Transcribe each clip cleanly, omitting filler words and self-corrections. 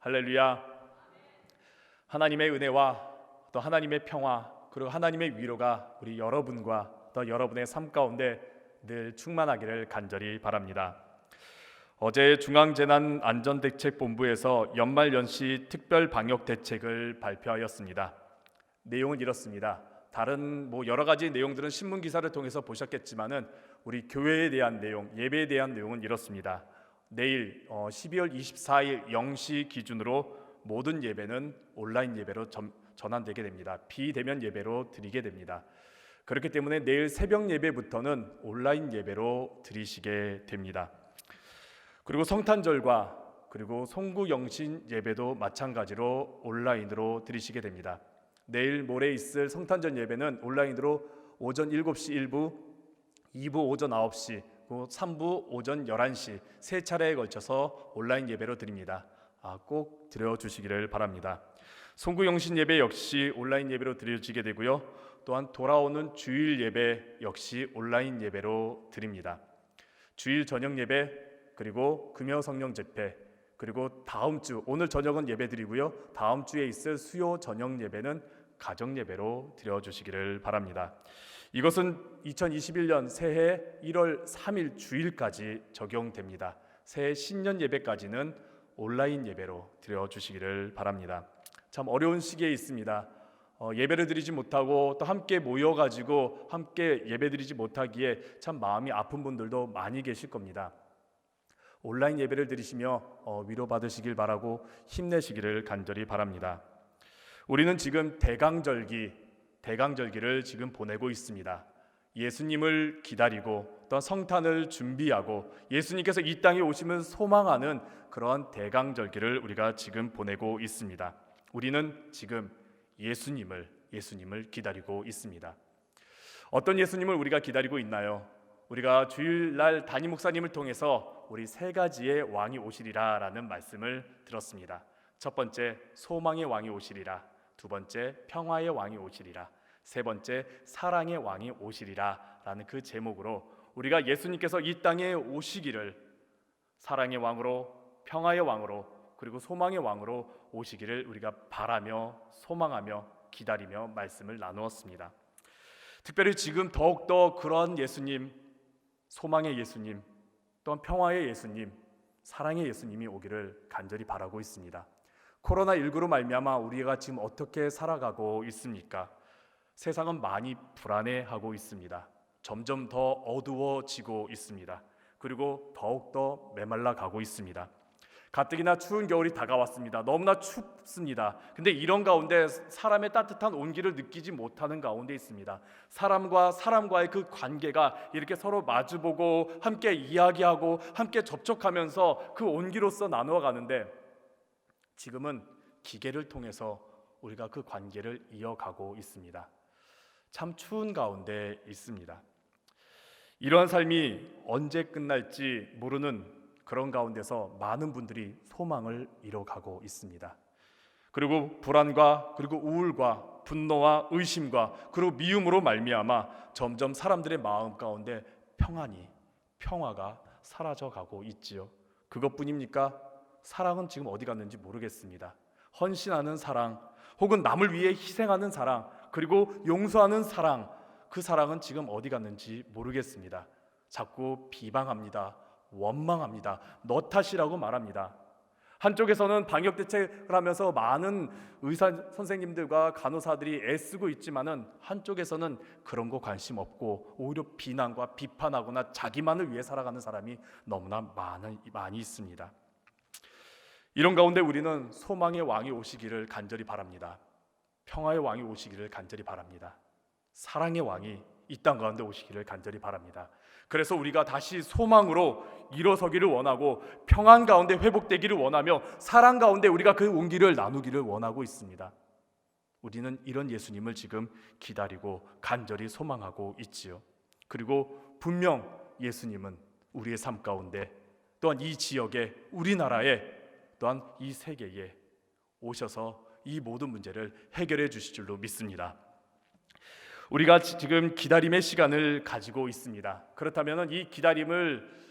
할렐루야. 하나님의 은혜와 또 하나님의 평화 그리고 하나님의 위로가 우리 여러분과 또 여러분의 삶 가운데 늘 충만하기를 간절히 바랍니다. 어제 중앙재난안전대책본부에서 연말연시 특별방역대책을 발표하였습니다. 내용은 이렇습니다. 다른 여러 가지 내용들은 신문 기사를 통해서 보셨겠지만은 우리 교회에 대한 내용, 예배에 대한 내용은 이렇습니다. 내일 12월 24일 0시 기준으로 모든 예배는 온라인 예배로 전환되게 됩니다. 비대면 예배로 드리게 됩니다. 그렇기 때문에 내일 새벽 예배부터는 온라인 예배로 드리시게 됩니다. 그리고 성탄절과 그리고 송구영신 예배도 마찬가지로 온라인으로 드리시게 됩니다. 내일 모레 있을 성탄절 예배는 온라인으로 오전 7시 1부, 2부 오전 9시, 3부 오전 11시 세 차례에 걸쳐서 온라인 예배로 드립니다. 꼭 드려주시기를 바랍니다. 송구영신 예배 역시 온라인 예배로 드려지게 되고요. 또한 돌아오는 주일 예배 역시 온라인 예배로 드립니다. 주일 저녁 예배 그리고 금요 성령 집회 그리고 다음 주 오늘 저녁은 예배 드리고요. 다음 주에 있을 수요 저녁 예배는 가정 예배로 드려주시기를 바랍니다. 이것은 2021년 새해 1월 3일 주일까지 적용됩니다. 새해 신년 예배까지는 온라인 예배로 드려주시기를 바랍니다. 참 어려운 시기에 있습니다. 예배를 드리지 못하고 또 함께 모여가지고 함께 예배드리지 못하기에 참 마음이 아픈 분들도 많이 계실 겁니다. 온라인 예배를 드리시며 위로받으시길 바라고 힘내시기를 간절히 바랍니다. 우리는 지금 대강절기를 지금 보내고 있습니다. 예수님을 기다리고 또 성탄을 준비하고 예수님께서 이 땅에 오심을 소망하는 그러한 대강절기를 우리가 지금 보내고 있습니다. 우리는 지금 예수님을 기다리고 있습니다. 어떤 예수님을 우리가 기다리고 있나요? 우리가 주일날 담임 목사님을 통해서 우리 세 가지의 왕이 오시리라 라는 말씀을 들었습니다. 첫 번째, 소망의 왕이 오시리라. 두 번째, 평화의 왕이 오시리라. 세 번째, 사랑의 왕이 오시리라 라는 그 제목으로 우리가 예수님께서 이 땅에 오시기를 사랑의 왕으로, 평화의 왕으로, 그리고 소망의 왕으로 오시기를 우리가 바라며 소망하며 기다리며 말씀을 나누었습니다. 특별히 지금 더욱더 그런 예수님, 소망의 예수님, 또한 평화의 예수님, 사랑의 예수님이 오기를 간절히 바라고 있습니다. 코로나19로 말미암아 우리가 지금 어떻게 살아가고 있습니까? 세상은 많이 불안해하고 있습니다. 점점 더 어두워지고 있습니다. 그리고 더욱더 메말라 가고 있습니다. 가뜩이나 추운 겨울이 다가왔습니다. 너무나 춥습니다. 근데 이런 가운데 사람의 따뜻한 온기를 느끼지 못하는 가운데 있습니다. 사람과 사람과의 그 관계가 이렇게 서로 마주보고 함께 이야기하고 함께 접촉하면서 그 온기로서 나누어 가는데 지금은 기계를 통해서 우리가 그 관계를 이어가고 있습니다. 참 추운 가운데 있습니다. 이러한 삶이 언제 끝날지 모르는 그런 가운데서 많은 분들이 소망을 잃어가고 있습니다. 그리고 불안과 그리고 우울과 분노와 의심과 그리고 미움으로 말미암아 점점 사람들의 마음 가운데 평화가 사라져가고 있지요. 그것뿐입니까? 사랑은 지금 어디 갔는지 모르겠습니다. 헌신하는 사랑 혹은 남을 위해 희생하는 사랑 그리고 용서하는 사랑, 그 사랑은 지금 어디 갔는지 모르겠습니다. 자꾸 비방합니다. 원망합니다. 너 탓이라고 말합니다. 한쪽에서는 방역 대책을 하면서 많은 의사 선생님들과 간호사들이 애쓰고 있지만은 한쪽에서는 그런 거 관심 없고 오히려 비난과 비판하거나 자기만을 위해 살아가는 사람이 너무나 많이 있습니다. 이런 가운데 우리는 소망의 왕이 오시기를 간절히 바랍니다. 평화의 왕이 오시기를 간절히 바랍니다. 사랑의 왕이 이 땅 가운데 오시기를 간절히 바랍니다. 그래서 우리가 다시 소망으로 일어서기를 원하고 평안 가운데 회복되기를 원하며 사랑 가운데 우리가 그 온기를 나누기를 원하고 있습니다. 우리는 이런 예수님을 지금 기다리고 간절히 소망하고 있지요. 그리고 분명 예수님은 우리의 삶 가운데 또한 이 지역에 우리나라에 또한 이 세계에 오셔서 이 모든 문제를 해결해 주실 줄로 믿습니다. 우리가 지금 기다림의 시간을 가지고 있습니다. 그렇다면 이 기다림을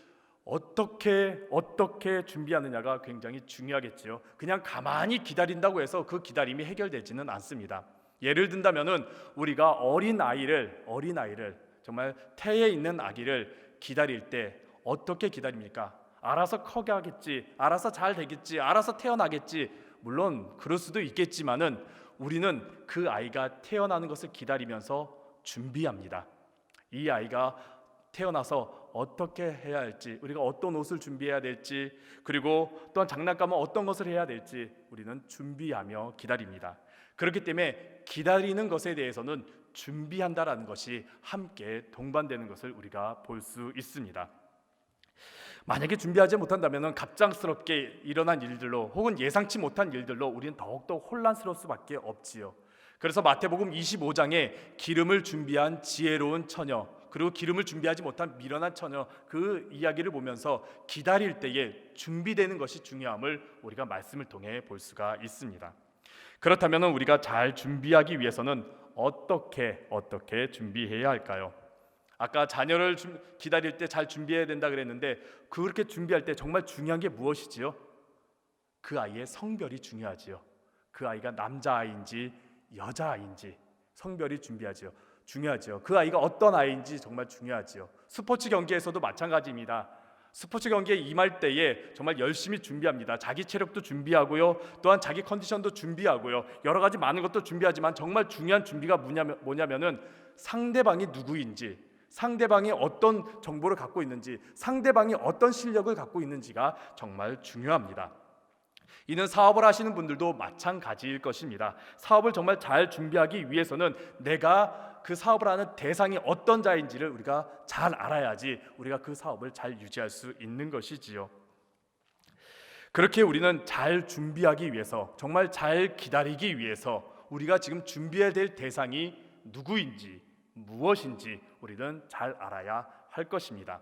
어떻게 준비하느냐가 굉장히 중요하겠지요. 그냥 가만히 기다린다고 해서 그 기다림이 해결되지는 않습니다. 예를 든다면은 우리가 어린아이를 정말 태에 있는 아기를 기다릴 때 어떻게 기다립니까? 알아서 커게 하겠지, 알아서 잘 되겠지, 알아서 태어나겠지. 물론 그럴 수도 있겠지만은 우리는 그 아이가 태어나는 것을 기다리면서 준비합니다. 이 아이가 태어나서 어떻게 해야 할지, 우리가 어떤 옷을 준비해야 될지, 그리고 또한 장난감은 어떤 것을 해야 될지 우리는 준비하며 기다립니다. 그렇기 때문에 기다리는 것에 대해서는 준비한다라는 것이 함께 동반되는 것을 우리가 볼 수 있습니다. 만약에 준비하지 못한다면 갑작스럽게 일어난 일들로 혹은 예상치 못한 일들로 우리는 더욱더 혼란스러울 수밖에 없지요. 그래서 마태복음 25장에 기름을 준비한 지혜로운 처녀, 그리고 기름을 준비하지 못한 미련한 처녀, 그 이야기를 보면서 기다릴 때에 준비되는 것이 중요함을 우리가 말씀을 통해 볼 수가 있습니다. 그렇다면 우리가 잘 준비하기 위해서는 어떻게 준비해야 할까요? 아까 자녀를 기다릴 때 잘 준비해야 된다 그랬는데, 그렇게 준비할 때 정말 중요한 게 무엇이지요? 그 아이의 성별이 중요하지요. 그 아이가 남자아이인지 여자아이인지 성별이 중요하지요. 그 아이가 어떤 아이인지 정말 중요하지요. 스포츠 경기에서도 마찬가지입니다. 스포츠 경기에 임할 때에 정말 열심히 준비합니다. 자기 체력도 준비하고요, 또한 자기 컨디션도 준비하고요, 여러 가지 많은 것도 준비하지만 정말 중요한 준비가 뭐냐면은 상대방이 누구인지, 상대방이 어떤 정보를 갖고 있는지, 상대방이 어떤 실력을 갖고 있는지가 정말 중요합니다. 이는 사업을 하시는 분들도 마찬가지일 것입니다. 사업을 정말 잘 준비하기 위해서는 내가 그 사업을 하는 대상이 어떤 자인지를 우리가 잘 알아야지 우리가 그 사업을 잘 유지할 수 있는 것이지요. 그렇게 우리는 잘 준비하기 위해서, 정말 잘 기다리기 위해서 우리가 지금 준비해야 될 대상이 누구인지 무엇인지 우리는 잘 알아야 할 것입니다.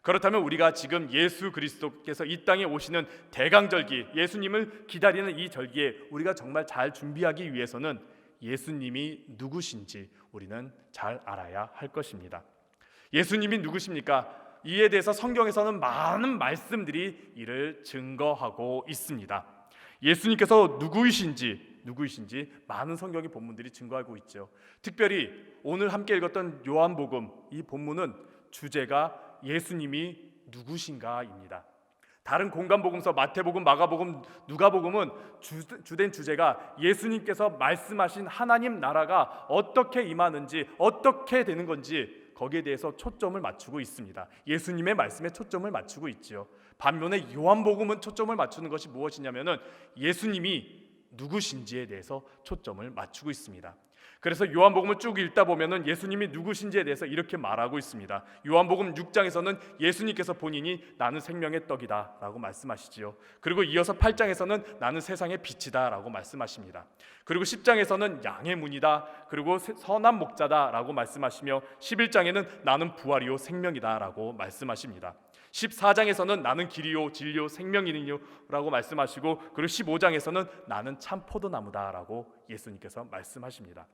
그렇다면 우리가 지금 예수 그리스도께서 이 땅에 오시는 대강절기, 예수님을 기다리는 이 절기에 우리가 정말 잘 준비하기 위해서는 예수님이 누구신지 우리는 잘 알아야 할 것입니다. 예수님이 누구십니까? 이에 대해서 성경에서는 많은 말씀들이 이를 증거하고 있습니다. 예수님께서 누구이신지 많은 성경의 본문들이 증거하고 있죠. 특별히 오늘 함께 읽었던 요한복음, 이 본문은 주제가 예수님이 누구신가입니다. 다른 공간복음서 마태복음, 마가복음, 누가복음은 주된 주제가 예수님께서 말씀하신 하나님 나라가 어떻게 임하는지, 어떻게 되는 건지 거기에 대해서 초점을 맞추고 있습니다. 예수님의 말씀에 초점을 맞추고 있지요. 반면에 요한복음은 초점을 맞추는 것이 무엇이냐면은 예수님이 누구신지에 대해서 초점을 맞추고 있습니다. 그래서 요한복음을 쭉 읽다 보면은 예수님이 누구신지에 대해서 이렇게 말하고 있습니다. 요한복음 6장에서는 예수님께서 본인이 나는 생명의 떡이다 라고 말씀하시지요. 그리고 이어서 8장에서는 나는 세상의 빛이다 라고 말씀하십니다. 그리고 10장에서는 양의 문이다, 그리고 선한 목자다 라고 말씀하시며 11장에는 나는 부활이요 생명이다 라고 말씀하십니다. 14장에서는 나는 길이요 진리요 생명이니요 라고 말씀하시고, 그리고 15장에서는 나는 참 포도나무다 라고 예수님께서 말씀하십니다.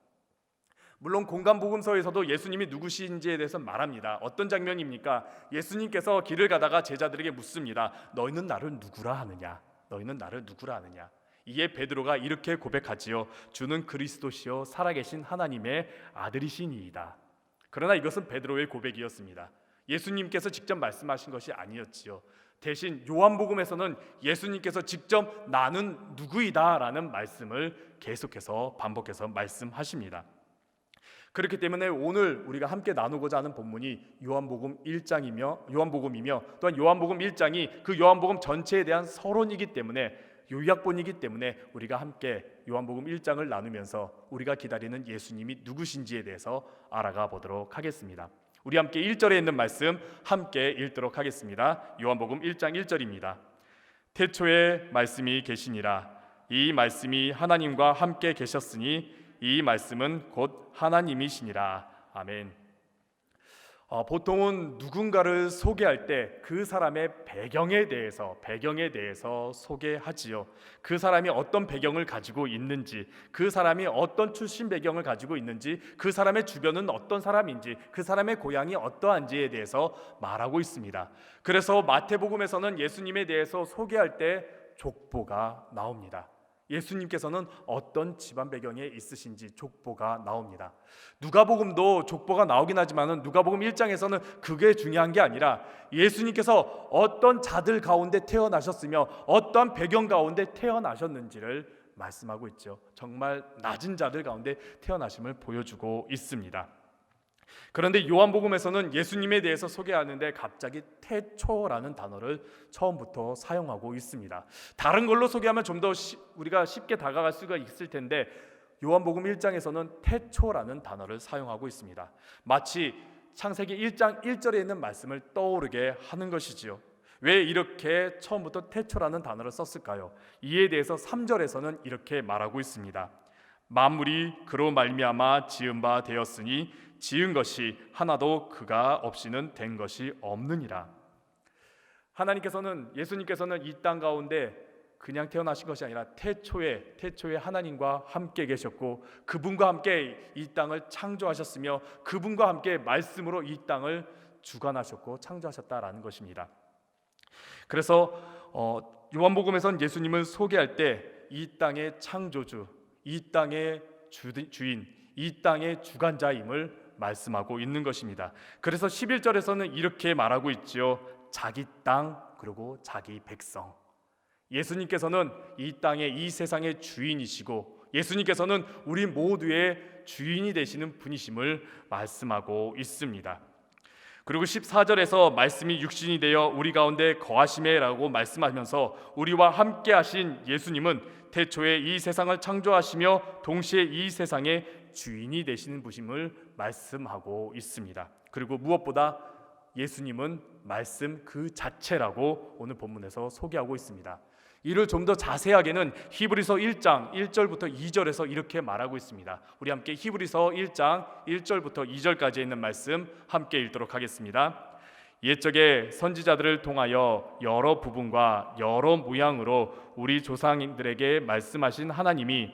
물론 공간복음서에서도 예수님이 누구신지에 대해서 말합니다. 어떤 장면입니까? 예수님께서 길을 가다가 제자들에게 묻습니다. 너희는 나를 누구라 하느냐? 이에 베드로가 이렇게 고백하지요. 주는 그리스도시요 살아계신 하나님의 아들이시니이다. 그러나 이것은 베드로의 고백이었습니다. 예수님께서 직접 말씀하신 것이 아니었지요. 대신 요한복음에서는 예수님께서 직접 나는 누구이다 라는 말씀을 계속해서 반복해서 말씀하십니다. 그렇기 때문에 오늘 우리가 함께 나누고자 하는 본문이 요한복음 1장이며 또한 요한복음 1장이 그 요한복음 전체에 대한 서론이기 때문에, 요약본이기 때문에 우리가 함께 요한복음 1장을 나누면서 우리가 기다리는 예수님이 누구신지에 대해서 알아가 보도록 하겠습니다. 우리 함께 1절에 있는 말씀 함께 읽도록 하겠습니다. 요한복음 1장 1절입니다. 태초에 말씀이 계시니라. 이 말씀이 하나님과 함께 계셨으니 이 말씀은 곧 하나님이시니라. 아멘. 보통은 누군가를 소개할 때 그 사람의 배경에 대해서 소개하지요. 그 사람이 어떤 배경을 가지고 있는지, 그 사람이 어떤 출신 배경을 가지고 있는지, 그 사람의 주변은 어떤 사람인지, 그 사람의 고향이 어떠한지에 대해서 말하고 있습니다. 그래서 마태복음에서는 예수님에 대해서 소개할 때 족보가 나옵니다. 예수님께서는 어떤 집안 배경에 있으신지 족보가 나옵니다. 누가복음도 족보가 나오긴 하지만 누가복음 1장에서는 그게 중요한 게 아니라 예수님께서 어떤 자들 가운데 태어나셨으며 어떤 배경 가운데 태어나셨는지를 말씀하고 있죠. 정말 낮은 자들 가운데 태어나심을 보여주고 있습니다. 그런데 요한복음에서는 예수님에 대해서 소개하는데 갑자기 태초라는 단어를 처음부터 사용하고 있습니다. 다른 걸로 소개하면 좀 더 우리가 쉽게 다가갈 수가 있을 텐데 요한복음 1장에서는 태초라는 단어를 사용하고 있습니다. 마치 창세기 1장 1절에 있는 말씀을 떠오르게 하는 것이지요. 왜 이렇게 처음부터 태초라는 단어를 썼을까요? 이에 대해서 3절에서는 이렇게 말하고 있습니다. 만물이 그로 말미암아 지은 바 되었으니 지은 것이 하나도 그가 없이는 된 것이 없느니라. 예수님께서는 이 땅 가운데 그냥 태어나신 것이 아니라 태초에 하나님과 함께 계셨고 그분과 함께 이 땅을 창조하셨으며 그분과 함께 말씀으로 이 땅을 주관하셨고 창조하셨다라는 것입니다. 그래서 요한복음에서는 예수님을 소개할 때 이 땅의 창조주, 이 땅의 주인, 이 땅의 주관자임을 말씀하고 있는 것입니다. 그래서 11절에서는 이렇게 말하고 있지요. 자기 땅 그리고 자기 백성. 예수님께서는 이 땅의 이 세상의 주인이시고 예수님께서는 우리 모두의 주인이 되시는 분이심을 말씀하고 있습니다. 그리고 14절에서 말씀이 육신이 되어 우리 가운데 거하시매라고 말씀하면서 우리와 함께 하신 예수님은 태초에 이 세상을 창조하시며 동시에 이 세상의 주인이 되시는 분임을 말씀하고 있습니다. 그리고 무엇보다 예수님은 말씀 그 자체라고 오늘 본문에서 소개하고 있습니다. 이를 좀 더 자세하게는 히브리서 1장 1절부터 2절에서 이렇게 말하고 있습니다. 우리 함께 히브리서 1장 1절부터 2절까지 있는 말씀 함께 읽도록 하겠습니다. 옛적에 선지자들을 통하여 여러 부분과 여러 모양으로 우리 조상들에게 말씀하신 하나님이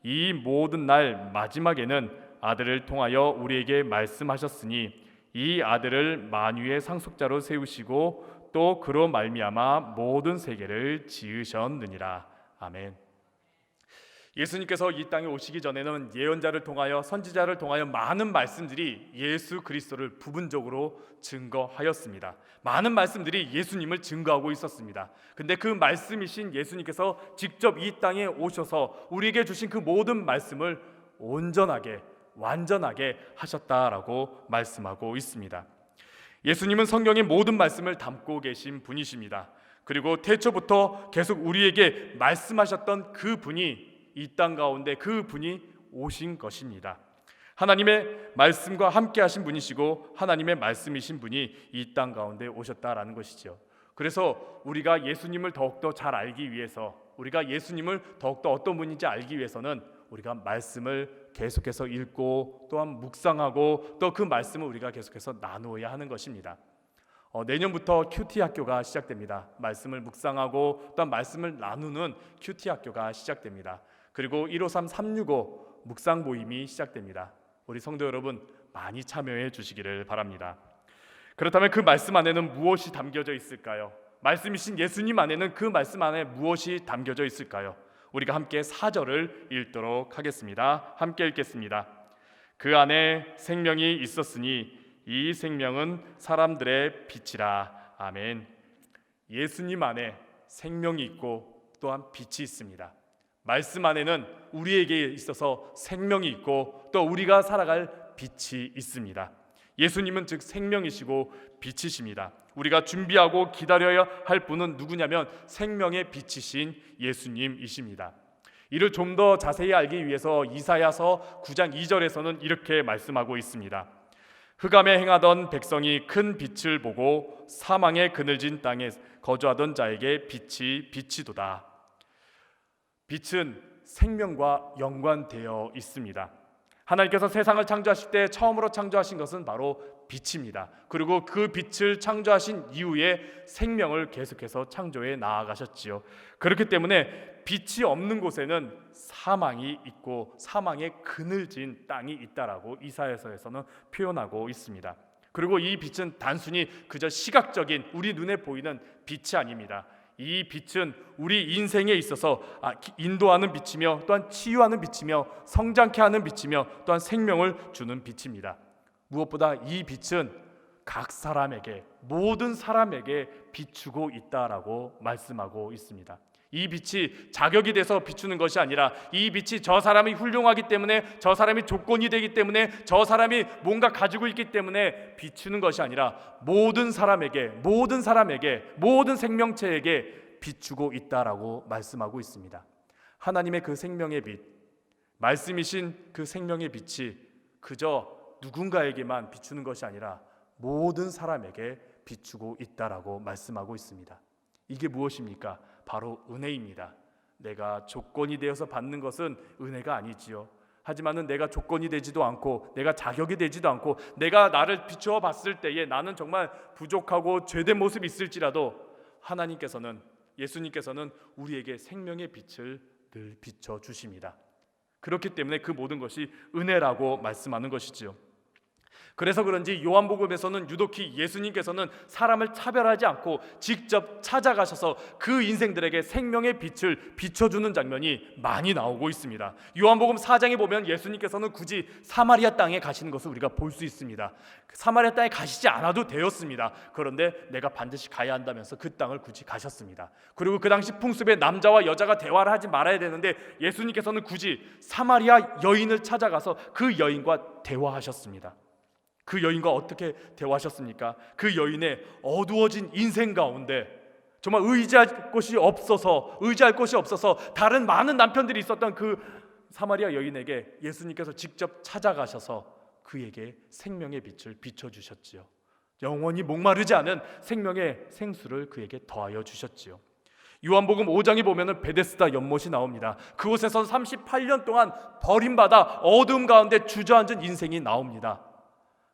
이 모든 날 마지막에는 아들을 통하여 우리에게 말씀하셨으니 이 아들을 만유의 상속자로 세우시고 또 그로 말미암아 모든 세계를 지으셨느니라. 아멘. 예수님께서 이 땅에 오시기 전에는 예언자를 통하여 선지자를 통하여 많은 말씀들이 예수 그리스도를 부분적으로 증거하였습니다. 많은 말씀들이 예수님을 증거하고 있었습니다. 근데 그 말씀이신 예수님께서 직접 이 땅에 오셔서 우리에게 주신 그 모든 말씀을 온전하게 완전하게 하셨다라고 말씀하고 있습니다. 예수님은 성경의 모든 말씀을 담고 계신 분이십니다. 그리고 태초부터 계속 우리에게 말씀하셨던 그 분이 이 땅 가운데 그 분이 오신 것입니다. 하나님의 말씀과 함께 하신 분이시고 하나님의 말씀이신 분이 이 땅 가운데 오셨다라는 것이죠. 그래서 우리가 예수님을 더욱더 잘 알기 위해서 우리가 예수님을 더욱더 어떤 분인지 알기 위해서는 우리가 말씀을 계속해서 읽고 또한 묵상하고 또 그 말씀을 우리가 계속해서 나누어야 하는 것입니다. 내년부터 큐티 학교가 시작됩니다. 말씀을 묵상하고 또한 말씀을 나누는 큐티 학교가 시작됩니다. 그리고 153-365 묵상 모임이 시작됩니다. 우리 성도 여러분 많이 참여해 주시기를 바랍니다. 그렇다면 그 말씀 안에는 무엇이 담겨져 있을까요? 말씀이신 예수님 안에는 그 말씀 안에 무엇이 담겨져 있을까요? 우리가 함께 4절을 읽도록 하겠습니다. 함께 읽겠습니다. 그 안에 생명이 있었으니 이 생명은 사람들의 빛이라. 아멘. 예수님 안에 생명이 있고 또한 빛이 있습니다. 말씀 안에는 우리에게 있어서 생명이 있고 또 우리가 살아갈 빛이 있습니다. 예수님은 즉 생명이시고 빛이십니다. 우리가 준비하고 기다려야 할 분은 누구냐면 생명의 빛이신 예수님이십니다. 이를 좀 더 자세히 알기 위해서 이사야서 9장 2절에서는 이렇게 말씀하고 있습니다. 흑암에 행하던 백성이 큰 빛을 보고 사망의 그늘진 땅에 거주하던 자에게 빛이 비치도다. 빛은 생명과 연관되어 있습니다. 하나님께서 세상을 창조하실 때 처음으로 창조하신 것은 바로 빛입니다. 그리고 그 빛을 창조하신 이후에 생명을 계속해서 창조해 나아가셨지요. 그렇기 때문에 빛이 없는 곳에는 사망이 있고 사망의 그늘진 땅이 있다라고 이사야서에서는 표현하고 있습니다. 그리고 이 빛은 단순히 그저 시각적인 우리 눈에 보이는 빛이 아닙니다. 이 빛은 우리 인생에 있어서 인도하는 빛이며 또한 치유하는 빛이며 성장케 하는 빛이며 또한 생명을 주는 빛입니다. 무엇보다 이 빛은 각 사람에게, 모든 사람에게 비추고 있다라고 말씀하고 있습니다. 이 빛이 자격이 돼서 비추는 것이 아니라 이 빛이 저 사람이 훌륭하기 때문에, 저 사람이 조건이 되기 때문에, 저 사람이 뭔가 가지고 있기 때문에 비추는 것이 아니라 모든 사람에게, 모든 생명체에게 비추고 있다라고 말씀하고 있습니다. 하나님의 그 생명의 빛, 말씀이신 그 생명의 빛이 그저 누군가에게만 비추는 것이 아니라 모든 사람에게 비추고 있다라고 말씀하고 있습니다. 이게 무엇입니까? 바로 은혜입니다. 내가 조건이 되어서 받는 것은 은혜가 아니지요. 하지만은 내가 조건이 되지도 않고 내가 자격이 되지도 않고 내가 나를 비추어 봤을 때에 나는 정말 부족하고 죄된 모습이 있을지라도 하나님께서는, 예수님께서는 우리에게 생명의 빛을 늘 비춰 주십니다. 그렇기 때문에 그 모든 것이 은혜라고 말씀하는 것이지요. 그래서 그런지 요한복음에서는 유독히 예수님께서는 사람을 차별하지 않고 직접 찾아가셔서 그 인생들에게 생명의 빛을 비춰주는 장면이 많이 나오고 있습니다. 요한복음 4장에 보면 예수님께서는 굳이 사마리아 땅에 가시는 것을 우리가 볼 수 있습니다. 사마리아 땅에 가시지 않아도 되었습니다. 그런데 내가 반드시 가야 한다면서 그 땅을 굳이 가셨습니다. 그리고 그 당시 풍습에 남자와 여자가 대화를 하지 말아야 되는데 예수님께서는 굳이 사마리아 여인을 찾아가서 그 여인과 대화하셨습니다. 그 여인과 어떻게 대화하셨습니까? 그 여인의 어두워진 인생 가운데 정말 의지할 곳이 없어서 다른 많은 남편들이 있었던 그 사마리아 여인에게 예수님께서 직접 찾아가셔서 그에게 생명의 빛을 비춰주셨지요. 영원히 목마르지 않은 생명의 생수를 그에게 더하여 주셨지요. 요한복음 5장에 보면 베데스다 연못이 나옵니다. 그곳에서 38년 동안 버림받아 어둠 가운데 주저앉은 인생이 나옵니다.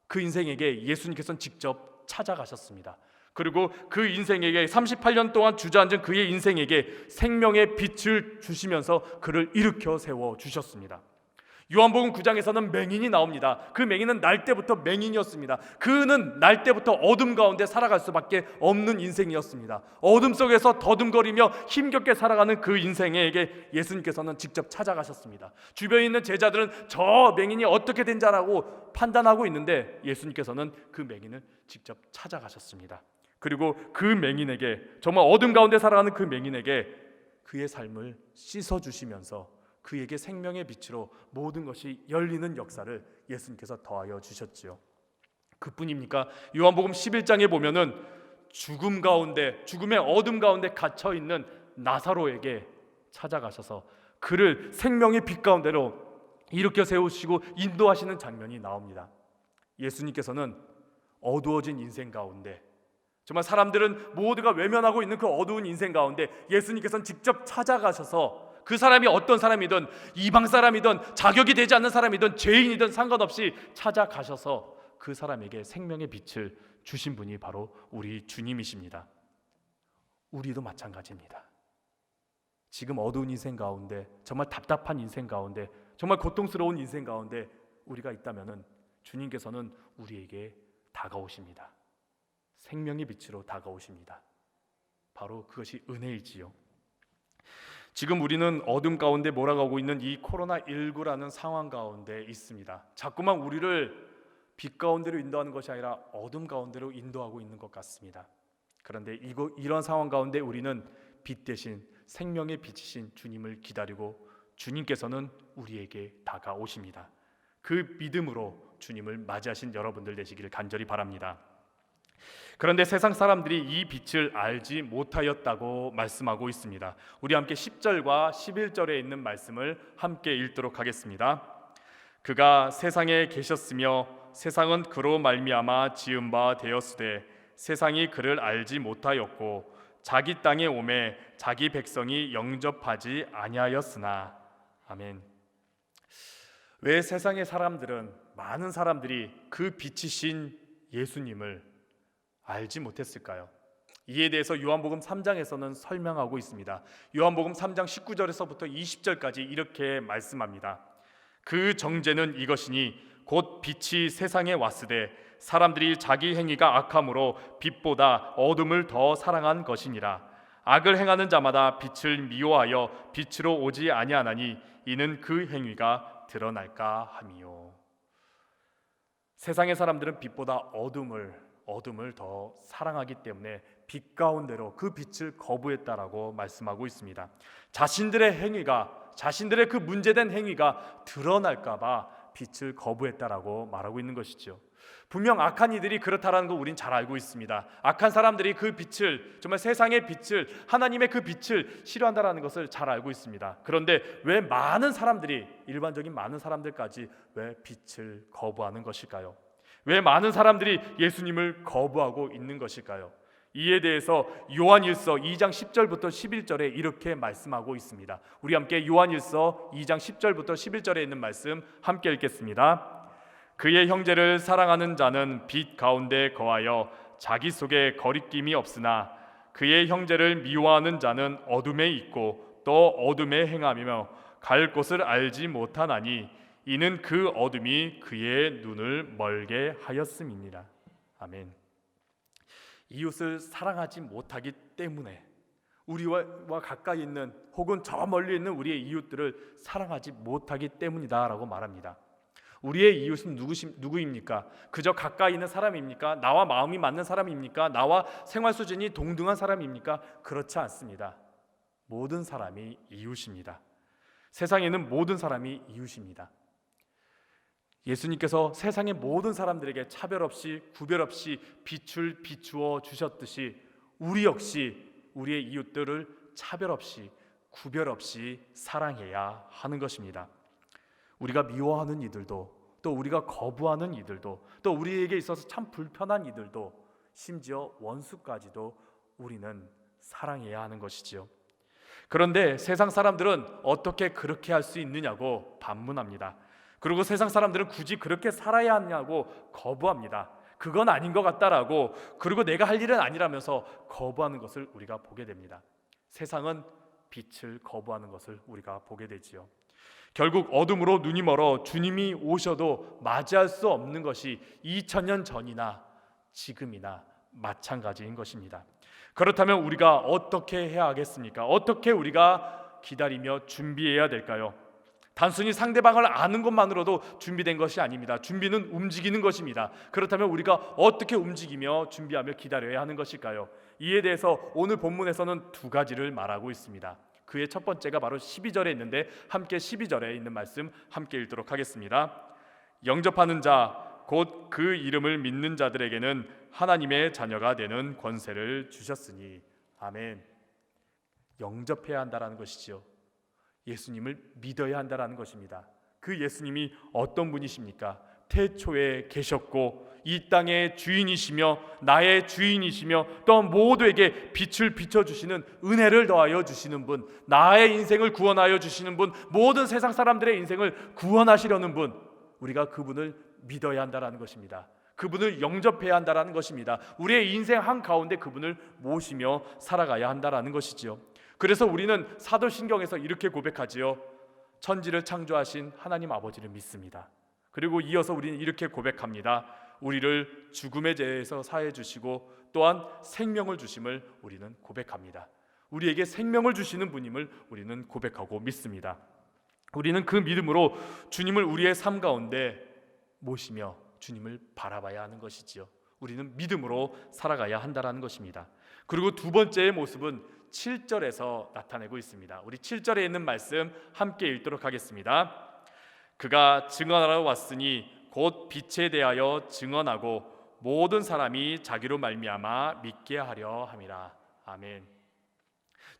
그 인생에게 예수님께서는 직접 찾아가셨습니다. 그리고 그 인생에게 38년 동안 주저앉은 그의 인생에게 생명의 빛을 주시면서 그를 일으켜 세워 주셨습니다. 요한복음 9장에서는 맹인이 나옵니다. 그 맹인은 날 때부터 맹인이었습니다. 그는 날 때부터 어둠 가운데 살아갈 수밖에 없는 인생이었습니다. 어둠 속에서 더듬거리며 힘겹게 살아가는 그 인생에게 예수님께서는 직접 찾아가셨습니다. 주변에 있는 제자들은 저 맹인이 어떻게 된 자라고 판단하고 있는데 예수님께서는 그 맹인을 직접 찾아가셨습니다. 그리고 그 맹인에게, 정말 어둠 가운데 살아가는 그 맹인에게 그의 삶을 씻어주시면서 그에게 생명의 빛으로 모든 것이 열리는 역사를 예수님께서 더하여 주셨지요. 그뿐입니까? 요한복음 11장에 보면은 죽음의 어둠 가운데 갇혀 있는 나사로에게 찾아가셔서 그를 생명의 빛 가운데로 일으켜 세우시고 인도하시는 장면이 나옵니다. 예수님께서는 어두워진 인생 가운데, 정말 사람들은 모두가 외면하고 있는 그 어두운 인생 가운데 예수님께서는 직접 찾아가셔서 그 사람이 어떤 사람이든, 이방 사람이든, 자격이 되지 않는 사람이든, 죄인이든 상관없이 찾아가셔서 그 사람에게 생명의 빛을 주신 분이 바로 우리 주님이십니다. 우리도 마찬가지입니다. 지금 어두운 인생 가운데, 정말 답답한 인생 가운데, 정말 고통스러운 인생 가운데 우리가 있다면은 주님께서는 우리에게 다가오십니다. 생명의 빛으로 다가오십니다. 바로 그것이 은혜이지요. 지금 우리는 어둠 가운데 몰아가고 있는 이 코로나19라는 상황 가운데 있습니다. 자꾸만 우리를 빛 가운데로 인도하는 것이 아니라 어둠 가운데로 인도하고 있는 것 같습니다. 그런데 이런 상황 가운데 우리는 빛 대신 생명의 빛이신 주님을 기다리고 주님께서는 우리에게 다가오십니다. 그 믿음으로 주님을 맞이하신 여러분들 되시기를 간절히 바랍니다. 그런데 세상 사람들이 이 빛을 알지 못하였다고 말씀하고 있습니다. 우리 함께 10절과 11절에 있는 말씀을 함께 읽도록 하겠습니다. 그가 세상에 계셨으며 세상은 그로 말미암아 지은 바 되었으되 세상이 그를 알지 못하였고 자기 땅에 오매 자기 백성이 영접하지 아니하였으나. 아멘. 왜 세상의 사람들은, 많은 사람들이 그 빛이신 예수님을 알지 못했을까요? 이에 대해서 요한복음 3장에서는 설명하고 있습니다. 요한복음 3장 19절에서부터 20절까지 이렇게 말씀합니다. 그 정죄는 이것이니 곧 빛이 세상에 왔으되 사람들이 자기 행위가 악함으로 빛보다 어둠을 더 사랑한 것이니라. 악을 행하는 자마다 빛을 미워하여 빛으로 오지 아니하나니 이는 그 행위가 드러날까 함이요. 세상의 사람들은 빛보다 어둠을 더 사랑하기 때문에 빛 가운데로 그 빛을 거부했다라고 말씀하고 있습니다. 자신들의 그 문제된 행위가 드러날까 봐 빛을 거부했다라고 말하고 있는 것이죠. 분명 악한 이들이 그렇다라는 거 우린 잘 알고 있습니다. 악한 사람들이 그 빛을, 정말 세상의 빛을, 하나님의 그 빛을 싫어한다라는 것을 잘 알고 있습니다. 그런데 왜 일반적인 많은 사람들까지 왜 빛을 거부하는 것일까요? 왜 많은 사람들이 예수님을 거부하고 있는 것일까요? 이에 대해서 요한일서 2장 10절부터 11절에 이렇게 말씀하고 있습니다. 우리 함께 요한일서 2장 10절부터 11절에 있는 말씀 함께 읽겠습니다. 그의 형제를 사랑하는 자는 빛 가운데 거하여 자기 속에 거리낌이 없으나 그의 형제를 미워하는 자는 어둠에 있고 또 어둠에 행하며 갈 곳을 알지 못하나니 이는 그 어둠이 그의 눈을 멀게 하였음이니라. 아멘. 이웃을 사랑하지 못하기 때문에 우리와 가까이 있는 혹은 저 멀리 있는 우리의 이웃들을 사랑하지 못하기 때문이다라고 말합니다. 우리의 이웃은 누구입니까? 그저 가까이 있는 사람입니까? 나와 마음이 맞는 사람입니까? 나와 생활 수준이 동등한 사람입니까? 그렇지 않습니다. 모든 사람이 이웃입니다. 세상에 있는 모든 사람이 이웃입니다. 예수님께서 세상의 모든 사람들에게 차별 없이 구별 없이 빛을 비추어 주셨듯이 우리 역시 우리의 이웃들을 차별 없이 구별 없이 사랑해야 하는 것입니다. 우리가 미워하는 이들도, 또 우리가 거부하는 이들도, 또 우리에게 있어서 참 불편한 이들도, 심지어 원수까지도 우리는 사랑해야 하는 것이지요. 그런데 세상 사람들은 어떻게 그렇게 할 수 있느냐고 반문합니다. 그리고 세상 사람들은 굳이 그렇게 살아야 하냐고 거부합니다. 그건 아닌 것 같다라고, 그리고 내가 할 일은 아니라면서 거부하는 것을 우리가 보게 됩니다. 세상은 빛을 거부하는 것을 우리가 보게 되지요. 결국 어둠으로 눈이 멀어 주님이 오셔도 맞이할 수 없는 것이 2000년 전이나 지금이나 마찬가지인 것입니다. 그렇다면 우리가 어떻게 해야 하겠습니까? 어떻게 우리가 기다리며 준비해야 될까요? 단순히 상대방을 아는 것만으로도 준비된 것이 아닙니다. 준비는 움직이는 것입니다. 그렇다면 우리가 어떻게 움직이며 준비하며 기다려야 하는 것일까요? 이에 대해서 오늘 본문에서는 두 가지를 말하고 있습니다. 그의 첫 번째가 바로 12절에 있는데 함께 12절에 있는 말씀 함께 읽도록 하겠습니다. 영접하는 자 곧 그 이름을 믿는 자들에게는 하나님의 자녀가 되는 권세를 주셨으니. 아멘. 영접해야 한다라는 것이지요. 예수님을 믿어야 한다라는 것입니다. 그 예수님이 어떤 분이십니까? 태초에 계셨고 이 땅의 주인이시며 나의 주인이시며 또 모두에게 빛을 비춰주시는, 은혜를 더하여 주시는 분, 나의 인생을 구원하여 주시는 분, 모든 세상 사람들의 인생을 구원하시려는 분, 우리가 그분을 믿어야 한다라는 것입니다. 그분을 영접해야 한다라는 것입니다. 우리의 인생 한가운데 그분을 모시며 살아가야 한다라는 것이지요. 그래서 우리는 사도신경에서 이렇게 고백하지요. 천지를 창조하신 하나님 아버지를 믿습니다. 그리고 이어서 우리는 이렇게 고백합니다. 우리를 죽음의 죄에서 사해 주시고 또한 생명을 주심을 우리는 고백합니다. 우리에게 생명을 주시는 분임을 우리는 고백하고 믿습니다. 우리는 그 믿음으로 주님을 우리의 삶 가운데 모시며 주님을 바라봐야 하는 것이지요. 우리는 믿음으로 살아가야 한다는 것입니다. 그리고 두 번째의 모습은 7절에서 나타내고 있습니다. 우리 7절에 있는 말씀 함께 읽도록 하겠습니다. 그가 증언하러 왔으니 곧 빛에 대하여 증언하고 모든 사람이 자기로 말미암아 믿게 하려 함이라. 아멘.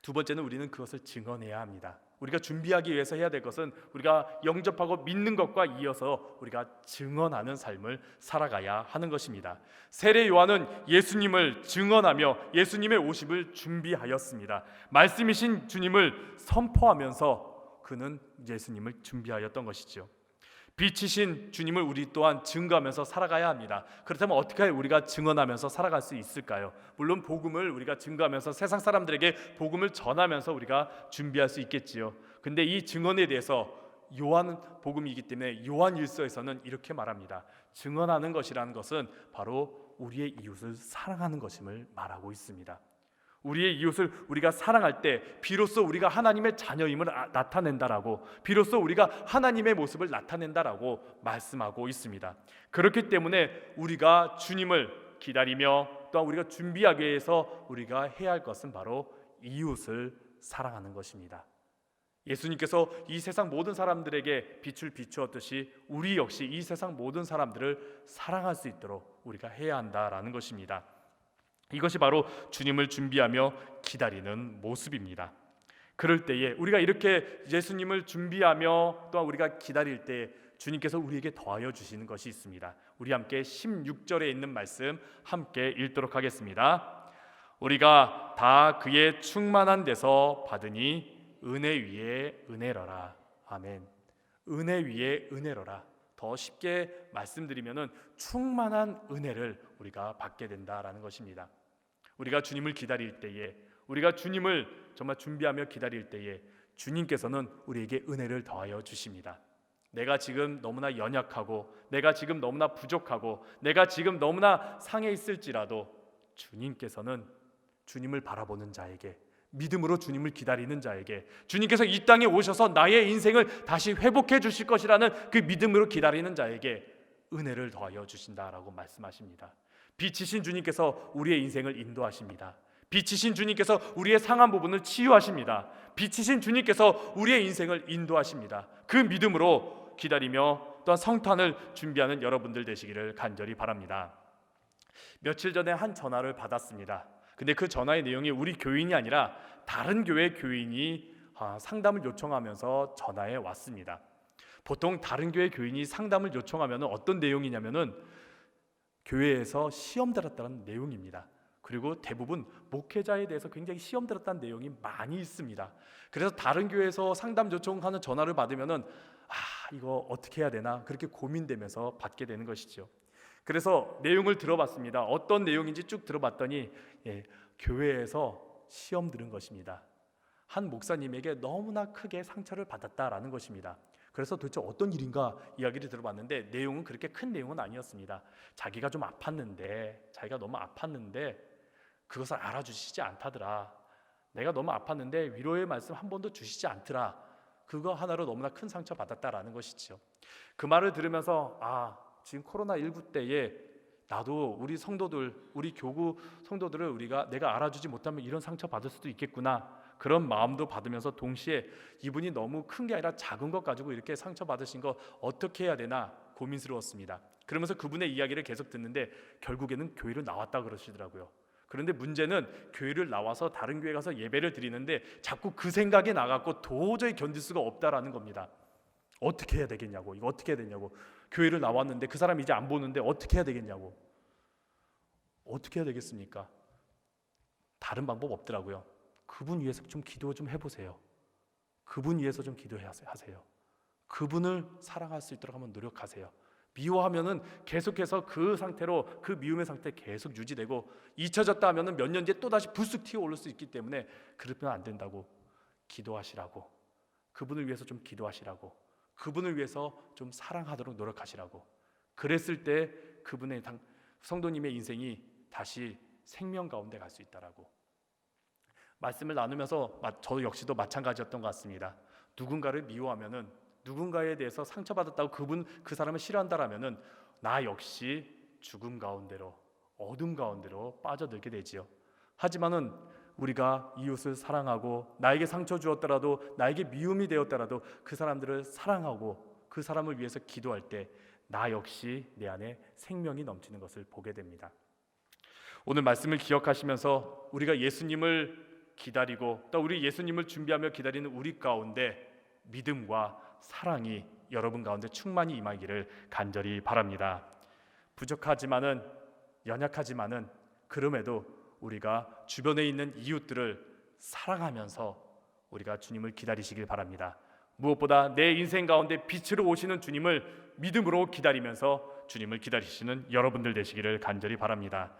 두 번째는 우리는 그것을 증언해야 합니다. 우리가 준비하기 위해서 해야 될 것은 우리가 영접하고 믿는 것과 이어서 우리가 증언하는 삶을 살아가야 하는 것입니다. 세례 요한은 예수님을 증언하며 예수님의 오심을 준비하였습니다. 말씀이신 주님을 선포하면서 그는 예수님을 준비하였던 것이죠. 빛이신 주님을 우리 또한 증거하면서 살아가야 합니다. 그렇다면 어떻게 우리가 증언하면서 살아갈 수 있을까요? 물론 복음을 우리가 증거하면서 세상 사람들에게 복음을 전하면서 우리가 준비할 수 있겠지요. 근데 이 증언에 대해서 요한 복음이기 때문에 요한일서에서는 이렇게 말합니다. 증언하는 것이라는 것은 바로 우리의 이웃을 사랑하는 것임을 말하고 있습니다. 우리의 이웃을 우리가 사랑할 때 비로소 우리가 하나님의 자녀임을 나타낸다라고, 비로소 우리가 하나님의 모습을 나타낸다라고 말씀하고 있습니다. 그렇기 때문에 우리가 주님을 기다리며 또한 우리가 준비하기 위해서 우리가 해야 할 것은 바로 이웃을 사랑하는 것입니다. 예수님께서 이 세상 모든 사람들에게 빛을 비추었듯이 우리 역시 이 세상 모든 사람들을 사랑할 수 있도록 우리가 해야 한다라는 것입니다. 이것이 바로 주님을 준비하며 기다리는 모습입니다. 그럴 때에 우리가 이렇게 예수님을 준비하며 또한 우리가 기다릴 때 주님께서 우리에게 더하여 주시는 것이 있습니다. 우리 함께 16절에 있는 말씀 함께 읽도록 하겠습니다. 우리가 다 그의 충만한 데서 받으니 은혜 위에 은혜로라. 아멘. 은혜 위에 은혜로라. 더 쉽게 말씀드리면은 충만한 은혜를 우리가 받게 된다라는 것입니다. 우리가 주님을 기다릴 때에, 우리가 주님을 정말 준비하며 기다릴 때에 주님께서는 우리에게 은혜를 더하여 주십니다. 내가 지금 너무나 연약하고, 내가 지금 너무나 부족하고, 내가 지금 너무나 상해 있을지라도 주님께서는 주님을 바라보는 자에게, 믿음으로 주님을 기다리는 자에게, 주님께서 이 땅에 오셔서 나의 인생을 다시 회복해 주실 것이라는 그 믿음으로 기다리는 자에게 은혜를 더하여 주신다라고 말씀하십니다. 빛이신 주님께서 우리의 인생을 인도하십니다. 빛이신 주님께서 우리의 상한 부분을 치유하십니다. 빛이신 주님께서 우리의 인생을 인도하십니다. 그 믿음으로 기다리며 또한 성탄을 준비하는 여러분들 되시기를 간절히 바랍니다. 며칠 전에 한 전화를 받았습니다. 근데 그 전화의 내용이 우리 교인이 아니라 다른 교회 교인이 상담을 요청하면서 전화에 왔습니다. 보통 다른 교회 교인이 상담을 요청하면 어떤 내용이냐면은 교회에서 시험 들었다는 내용입니다. 그리고 대부분 목회자에 대해서 굉장히 시험 들었다는 내용이 많이 있습니다. 그래서 다른 교회에서 상담 요청하는 전화를 받으면은 이거 어떻게 해야 되나 그렇게 고민되면서 받게 되는 것이죠. 그래서 내용을 들어봤습니다. 어떤 내용인지 쭉 들어봤더니 교회에서 시험 들은 것입니다. 한 목사님에게 너무나 크게 상처를 받았다라는 것입니다. 그래서 도대체 어떤 일인가 이야기를 들어봤는데 내용은 그렇게 큰 내용은 아니었습니다. 자기가 좀 아팠는데, 자기가 너무 아팠는데 그것을 알아주시지 않다더라. 내가 너무 아팠는데 위로의 말씀 한 번도 주시지 않더라. 그거 하나로 너무나 큰 상처 받았다라는 것이죠. 그 말을 들으면서 지금 코로나19 때에 나도 우리 성도들, 우리 교구 성도들을 내가 알아주지 못하면 이런 상처 받을 수도 있겠구나, 그런 마음도 받으면서 동시에 이분이 너무 큰 게 아니라 작은 것 가지고 이렇게 상처 받으신 거 어떻게 해야 되나 고민스러웠습니다. 그러면서 그분의 이야기를 계속 듣는데 결국에는 교회를 나왔다 그러시더라고요. 그런데 문제는 교회를 나와서 다른 교회 가서 예배를 드리는데 자꾸 그 생각이 나갖고 도저히 견딜 수가 없다라는 겁니다. 어떻게 해야 되겠냐고, 이거 어떻게 해야 되냐고. 교회를 나왔는데 그 사람 이제 안 보는데 어떻게 해야 되겠냐고. 어떻게 해야 되겠습니까? 다른 방법 없더라고요. 그분 위해서 좀 기도 좀 해보세요. 그분 위해서 좀 기도하세요. 그분을 사랑할 수 있도록 한번 노력하세요. 미워하면은 계속해서 그 상태로, 그 미움의 상태 계속 유지되고 잊혀졌다 하면은 몇 년 뒤에 또 다시 불쑥 튀어 오를 수 있기 때문에 그러면 안 된다고. 기도하시라고. 그분을 위해서 좀 기도하시라고. 그분을 위해서 좀 사랑하도록 노력하시라고. 그랬을 때 그분의 성도님의 인생이 다시 생명 가운데 갈 수 있다라고. 말씀을 나누면서 저 역시도 마찬가지였던 것 같습니다. 누군가를 미워하면은, 누군가에 대해서 상처받았다고 그 사람을 싫어한다라면은 나 역시 죽음 가운데로, 어둠 가운데로 빠져들게 되지요. 하지만은 우리가 이웃을 사랑하고 나에게 상처 주었더라도, 나에게 미움이 되었더라도 그 사람들을 사랑하고 그 사람을 위해서 기도할 때 나 역시 내 안에 생명이 넘치는 것을 보게 됩니다. 오늘 말씀을 기억하시면서 우리가 예수님을 기다리고 또 우리 예수님을 준비하며 기다리는 우리 가운데 믿음과 사랑이 여러분 가운데 충만히 임하기를 간절히 바랍니다. 부족하지만은, 연약하지만은 그럼에도 우리가 주변에 있는 이웃들을 사랑하면서 우리가 주님을 기다리시길 바랍니다. 무엇보다 내 인생 가운데 빛으로 오시는 주님을 믿음으로 기다리면서 주님을 기다리시는 여러분들 되시기를 간절히 바랍니다.